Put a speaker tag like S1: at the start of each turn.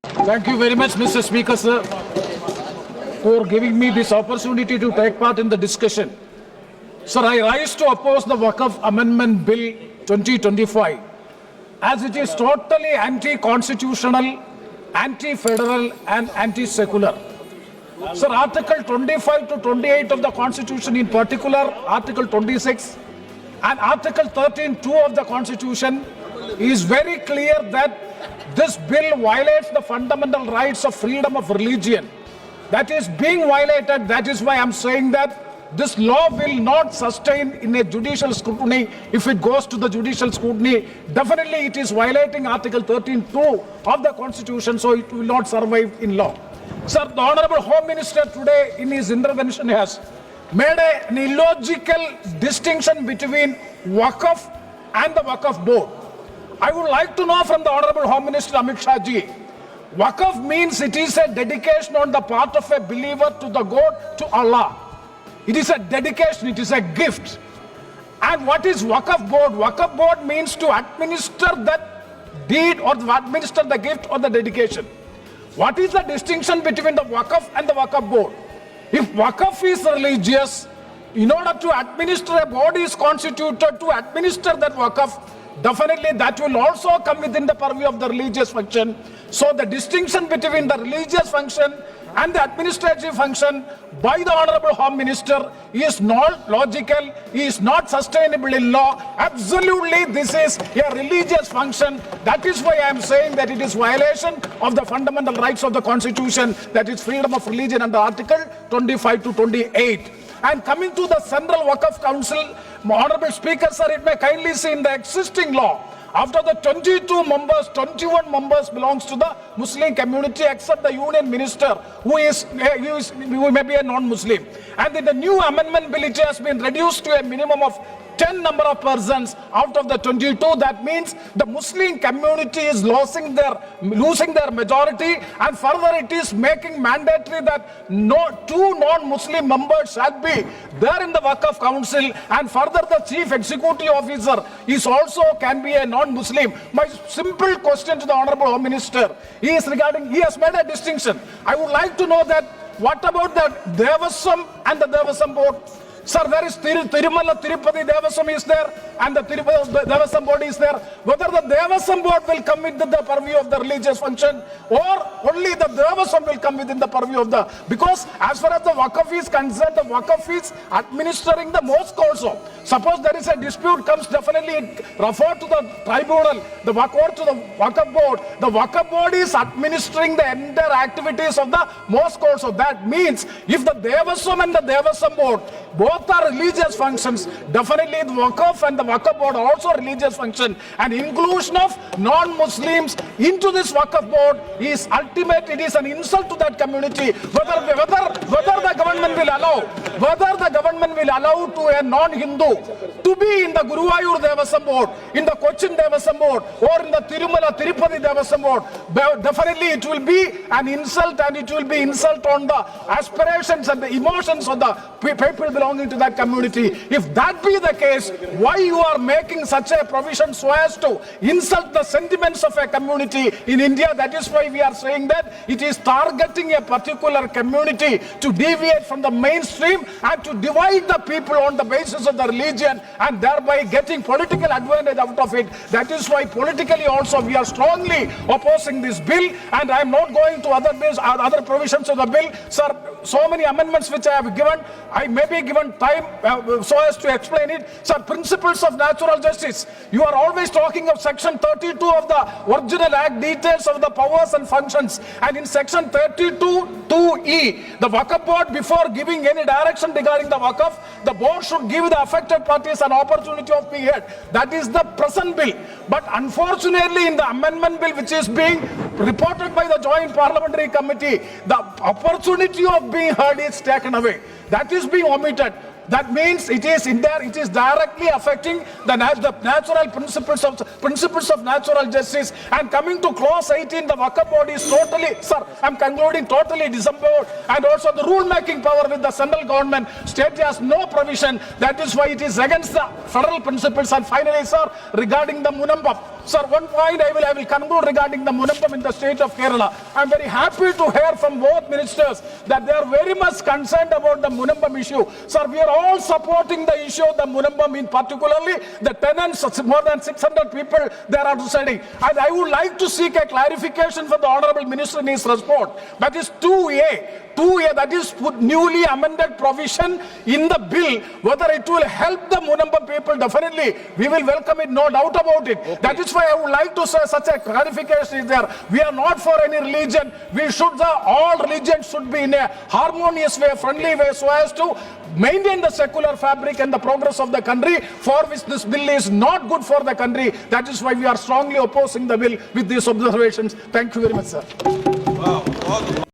S1: Thank you very much, Mr. Speaker, sir, for giving me this opportunity to take part in the discussion. Sir, I rise to oppose the Waqf Amendment Bill 2025 as it is totally anti-constitutional, anti-federal and anti-secular. Sir, Article 25 to 28 of the Constitution, in particular Article 26 and Article 13(2) of the Constitution is very clear that this bill violates the fundamental rights of freedom of religion. That is being violated. That is why I'm saying that this law will not sustain in a judicial scrutiny. If it goes to the judicial scrutiny, definitely it is violating Article 13(2) of the Constitution, so it will not survive in law. Sir, the Honorable Home Minister today in his intervention has made an illogical distinction between Waqf and the Waqf Board. I would like to know from the Honorable Home Minister Amit Shah ji, Waqf means it is a dedication on the part of a believer to the God, to Allah. It is a dedication, it is a gift. And what is Waqf Board? Waqf Board means to administer that deed or administer the gift or the dedication. What is the distinction between the Waqf and the Waqf Board? If Waqf is religious, in order to administer, a body is constituted to administer that Waqf, definitely that will also come within the purview of the religious function. So the distinction between the religious function and the administrative function by the Honorable Home Minister is not logical, is not sustainable in law. Absolutely, this is a religious function. That is why I am saying that it is violation of the fundamental rights of the Constitution, that is freedom of religion under Article 25 to 28. And coming to the Central Waqf Council, Honorable Speaker, sir, it may kindly see in the existing law, after the 22 members, 21 members belongs to the Muslim community except the union minister who may be a non-Muslim. And in the new amendment bill, it has been reduced to a minimum of 10 number of persons out of the 22. That means the Muslim community is losing their majority, and further it is making mandatory that two non-Muslim members shall be there in the Waqf Council, and further the chief executive officer is also can be a non-Muslim. My simple question to the Honorable Home Minister is regarding, he has made a distinction. I would like to know that what about the Devasam and the Devasam Board? Sir, there is Tirumala Tirupati Devasam is there and the Devasam Board is there. Whether the Devasam Board will come within the purview of the religious function or only the Devasam will come within the purview of the... Because as far as the Waqf is concerned, the Waqf is administering the mosque also. Suppose there is a dispute comes, definitely refer to the tribunal, the Waqf to the Waqf Board. The Waqf Board is administering the entire activities of the mosque also. That means if the Devasam and the Devasam Board both are religious functions, definitely the Waqf and the Waqf Board are also religious function, and inclusion of non-Muslims into this Waqf Board is ultimate, it is an insult to that community. Whether the government will allow to a non-Hindu to be in the Guruvayur Devasam Board, in the Cochin Devasam Board or in the Tirumala Tirupati Devasam Board, definitely it will be an insult, and it will be insult on the aspirations and the emotions of the people belonging to that community. If that be the case, why you are making such a provision so as to insult the sentiments of a community in India? That is why we are saying that it is targeting a particular community to deviate from the mainstream and to divide the people on the basis of the religion and thereby getting political advantage out of it. That is why politically also we are strongly opposing this bill, and I am not going to other bills, other provisions of the bill. Sir, so many amendments which I have given, I may be given time so as to explain it. Sir, principles of natural justice. You are always talking of section 32 of the original act, details of the powers and functions. And in section 32(2)(e), the Waqf Board, before giving any direction regarding the Waqf, the board should give the affected parties an opportunity of being heard. That is the present bill. But unfortunately, in the amendment bill which is being reported by the Joint Parliamentary Committee, the opportunity of being heard is taken away. That is being omitted. That means it is in there, it is directly affecting the natural principles of natural justice. And coming to clause 18, the Waqf Board is totally, sir, I'm concluding, totally disemboweled. And also the rule making power with the central government, state has no provision. That is why it is against the federal principles. And finally, sir, regarding the Munam, Sir, one point I will conclude regarding the Munam in the state of Kerala. I am very happy to hear from both ministers that they are very much concerned about the Munam issue. Sir, we are all supporting the issue of the Munam, in particularly the tenants, more than 600 people they are residing. And I would like to seek a clarification from the Honourable Minister in his response. That is 2A. 2A, that is newly amended provision in the bill. Whether it will help the Munam people, definitely we will welcome it, no doubt about it. Okay. That is why I would like to say such a clarification is there. We are not for any religion. We should, all religions should be in a harmonious way, friendly way, so as to maintain the secular fabric and the progress of the country, for which this bill is not good for the country. That is why we are strongly opposing the bill with these observations. Thank you very much, sir.
S2: Wow.